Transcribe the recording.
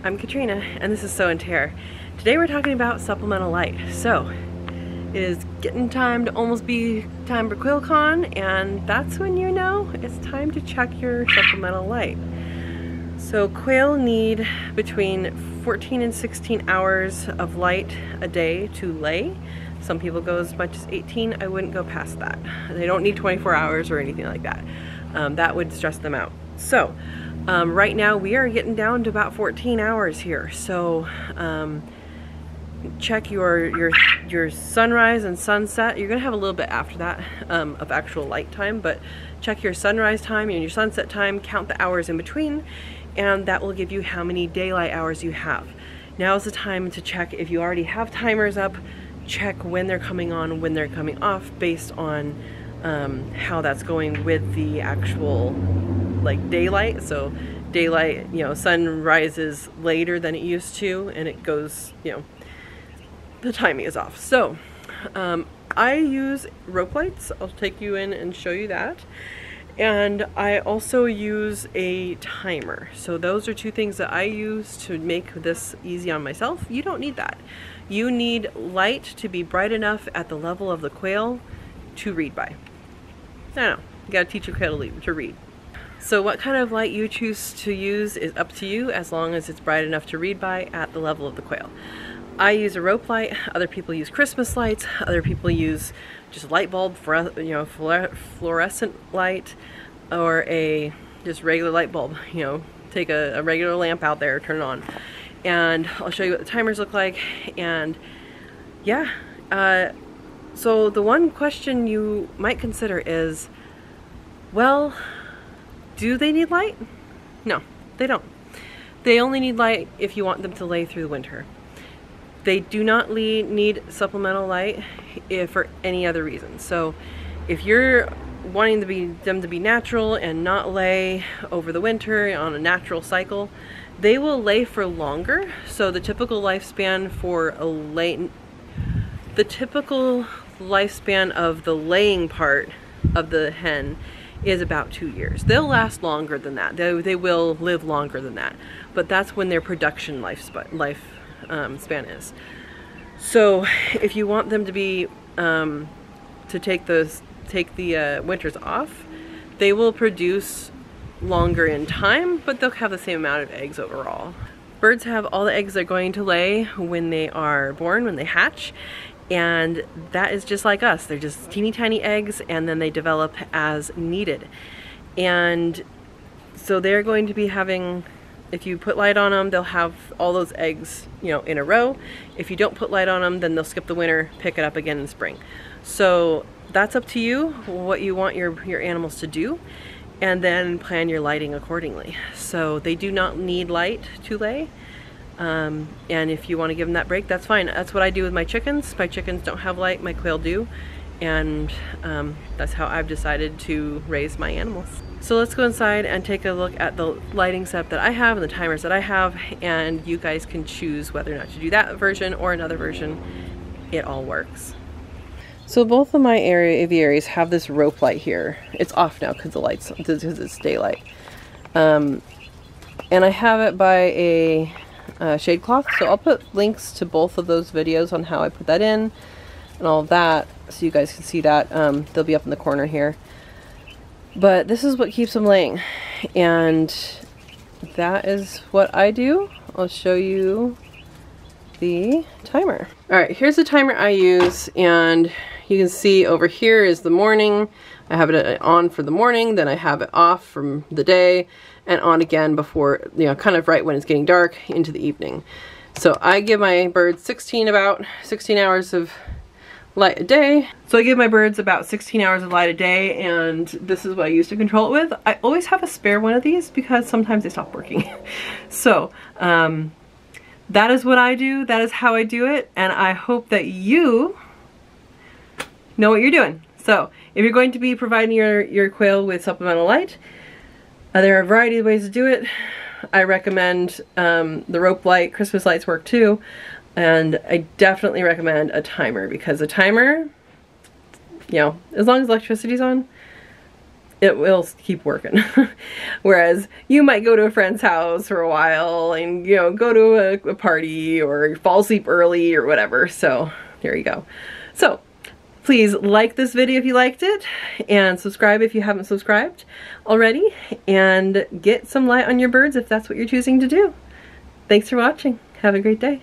I'm Katrina, and this is So and Tare. Today we're talking about supplemental light. So, it is getting time to almost be time for QuailCon, and that's when you know it's time to check your supplemental light. So quail need between 14 and 16 hours of light a day to lay. Some people go as much as 18. I wouldn't go past that. They don't need 24 hours or anything like that. That would stress them out. So right now we are getting down to about 14 hours here. So check your sunrise and sunset. You're gonna have a little bit after that of actual light time, but check your sunrise time and your sunset time, count the hours in between, and that will give you how many daylight hours you have. Now is the time to check if you already have timers up. Check when they're coming on, when they're coming off, based on how that's going with the actual like daylight. So daylight, you know, sun rises later than it used to, and it goes, you know, the timing is off. So I use rope lights. I'll take you in and show you that. And I also use a timer. So those are two things that I use to make this easy on myself. You don't need that. You need light to be bright enough at the level of the quail to read by. I don't know, you gotta teach a quail to read. So what kind of light you choose to use is up to you, as long as it's bright enough to read by at the level of the quail. I use a rope light, other people use Christmas lights, other people use just a light bulb, fluorescent light, or a just regular light bulb. You know, take a regular lamp out there, turn it on. And I'll show you what the timers look like. And yeah, so the one question you might consider is, well, do they need light? No, they don't. They only need light if you want them to lay through the winter. They do not need supplemental light for any other reason. So if you're wanting them to be natural and not lay over the winter on a natural cycle, they will lay for longer. So the typical lifespan for the typical lifespan of the laying part of the hen is about 2 years. They'll last longer than that. They will live longer than that. But that's when their production span is. So if you want them to be to take the winters off, they will produce longer in time, but they'll have the same amount of eggs overall. Birds have all the eggs they're going to lay when they are born, when they hatch, and that is just like us. They're just teeny tiny eggs, and then they develop as needed. And so they're going to be having, if you put light on them, they'll have all those eggs, you know, in a row. If you don't put light on them, then they'll skip the winter, pick it up again in spring. So that's up to you, what you want your animals to do, and then plan your lighting accordingly. So they do not need light to lay. And if you want to give them that break, that's fine. That's what I do with my chickens. My chickens don't have light, my quail do. And that's how I've decided to raise my animals. So let's go inside and take a look at the lighting setup that I have and the timers that I have, and you guys can choose whether or not to do that version or another version. It all works. So both of my aviaries have this rope light here. It's off now because it's daylight. And I have it by a shade cloth, so I'll put links to both of those videos on how I put that in and all of that, so you guys can see that. They'll be up in the corner here. But this is what keeps them laying, and that is what I do. I'll show you the timer. Alright, here's the timer I use, and you can see over here is the morning. I have it on for the morning, then I have it off from the day, and on again before, you know, kind of right when it's getting dark into the evening. So I give my birds about 16 hours of light a day. So I give my birds about 16 hours of light a day, and this is what I use to control it with. I always have a spare one of these because sometimes they stop working. So that is what I do. That is how I do it, and I hope that you know what you're doing. So if you're going to be providing your quail with supplemental light, there are a variety of ways to do it. I recommend the rope light. Christmas lights work too. And I definitely recommend a timer, because a timer, you know, as long as electricity's on, it will keep working. Whereas you might go to a friend's house for a while and, you know, go to a party or fall asleep early or whatever. So there you go. So please like this video if you liked it, and subscribe if you haven't subscribed already, and get some light on your birds if that's what you're choosing to do. Thanks for watching. Have a great day.